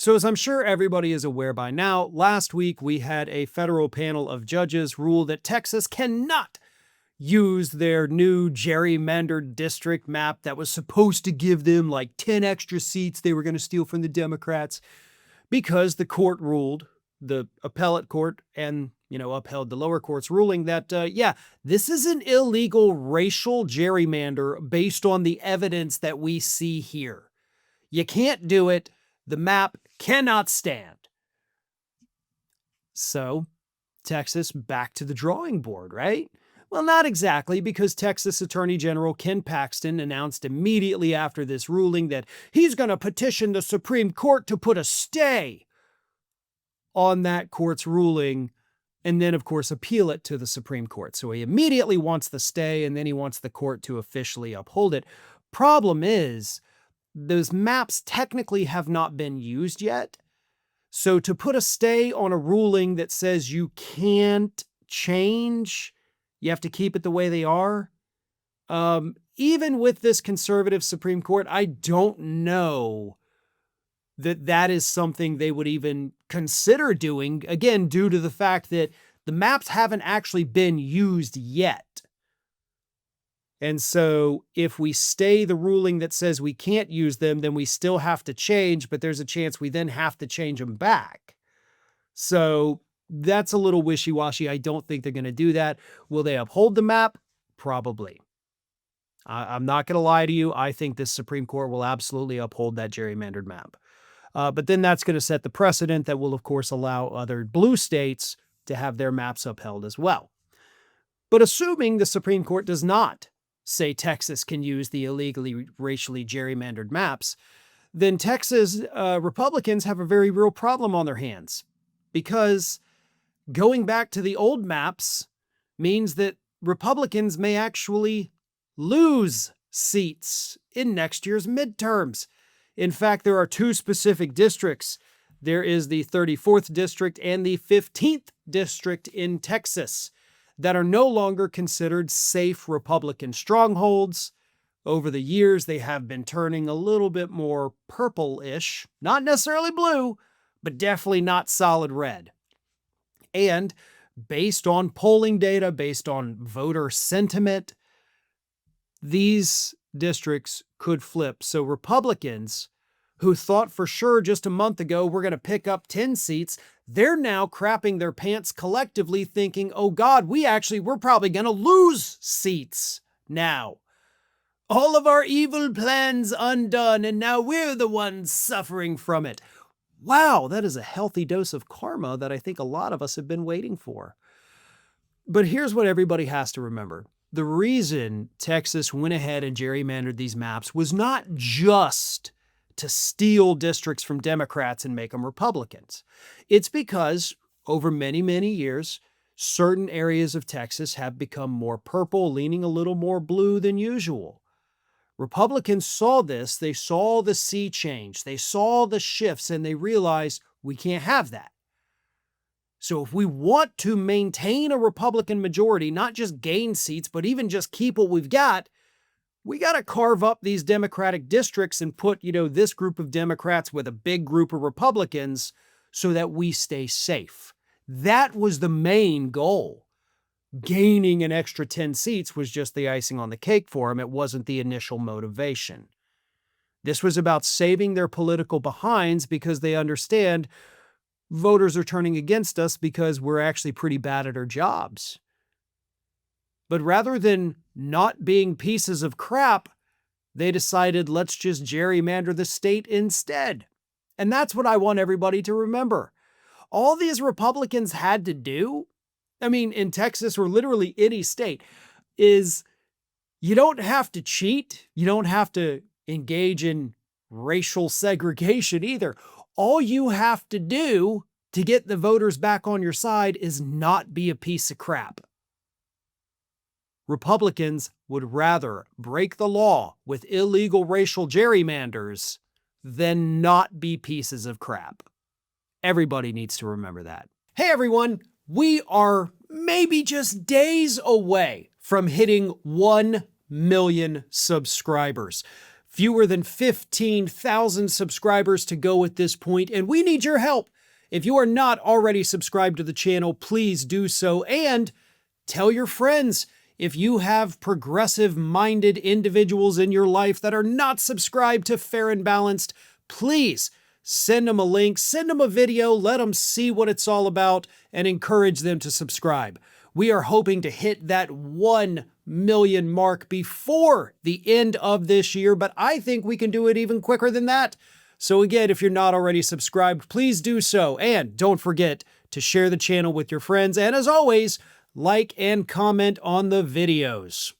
So as I'm sure everybody is aware by now, last week we had a federal panel of judges rule that Texas cannot use their new gerrymandered district map that was supposed to give them like 10 extra seats they were going to steal from the Democrats, because the court ruled, the appellate court, and upheld the lower court's ruling that, this is an illegal racial gerrymander based on the evidence that we see here. You can't do it. The map cannot stand. So, Texas back to the drawing board, right? Well, not exactly, because Texas Attorney General Ken Paxton announced immediately after this ruling that he's going to petition the Supreme Court to put a stay on that court's ruling, and then, of course, appeal it to the Supreme Court. So he immediately wants the stay, and then he wants the court to officially uphold it. Problem is, those maps technically have not been used yet. So to put a stay on a ruling that says you can't change, you have to keep it the way they are. Even with this conservative Supreme Court, I don't know that that is something they would even consider doing, again, due to the fact that the maps haven't actually been used yet. And so if we stay the ruling that says we can't use them, then we still have to change, but there's a chance we then have to change them back. So that's a little wishy-washy. I don't think they're going to do that. Will they uphold the map? Probably. I'm not going to lie to you. I think this Supreme Court will absolutely uphold that gerrymandered map. But then that's going to set the precedent that will, of course, allow other blue states to have their maps upheld as well. But assuming the Supreme Court does not say Texas can use the illegally racially gerrymandered maps, then Texas Republicans have a very real problem on their hands, because going back to the old maps means that Republicans may actually lose seats in next year's midterms. In fact, there are two specific districts. There is the 34th district and the 15th district in Texas that are no longer considered safe Republican strongholds. Over the years, they have been turning a little bit more purple-ish, not necessarily blue, but definitely not solid red. And based on polling data, based on voter sentiment, these districts could flip. So Republicans who thought for sure just a month ago we're going to pick up 10 seats, they're now crapping their pants collectively thinking, oh God, we're probably going to lose seats now. All of our evil plans undone, and now we're the ones suffering from it. Wow, that is a healthy dose of karma that I think a lot of us have been waiting for. But here's what everybody has to remember. The reason Texas went ahead and gerrymandered these maps was not just to steal districts from Democrats and make them Republicans. It's because over many, many years, certain areas of Texas have become more purple, leaning a little more blue than usual. Republicans saw this, they saw the sea change, they saw the shifts, and they realized we can't have that. So if we want to maintain a Republican majority, not just gain seats, but even just keep what we've got, we got to carve up these Democratic districts and put, this group of Democrats with a big group of Republicans so that we stay safe. That was the main goal. Gaining an extra 10 seats was just the icing on the cake for them. It wasn't the initial motivation. This was about saving their political behinds because they understand voters are turning against us because we're actually pretty bad at our jobs. But rather than not being pieces of crap, they decided let's just gerrymander the state instead. And that's what I want everybody to remember. All these Republicans had to do, in Texas or literally any state, is you don't have to cheat. You don't have to engage in racial segregation either. All you have to do to get the voters back on your side is not be a piece of crap. Republicans would rather break the law with illegal racial gerrymanders than not be pieces of crap. Everybody needs to remember that. Hey everyone, we are maybe just days away from hitting 1 million subscribers. Fewer than 15,000 subscribers to go at this point, and we need your help. If you are not already subscribed to the channel, please do so, and tell your friends. If you have progressive-minded individuals in your life that are not subscribed to Fair and Balanced, please send them a link, send them a video, let them see what it's all about, and encourage them to subscribe. We are hoping to hit that 1 million mark before the end of this year, but I think we can do it even quicker than that. So again, if you're not already subscribed, please do so. And don't forget to share the channel with your friends. And as always, like and comment on the videos.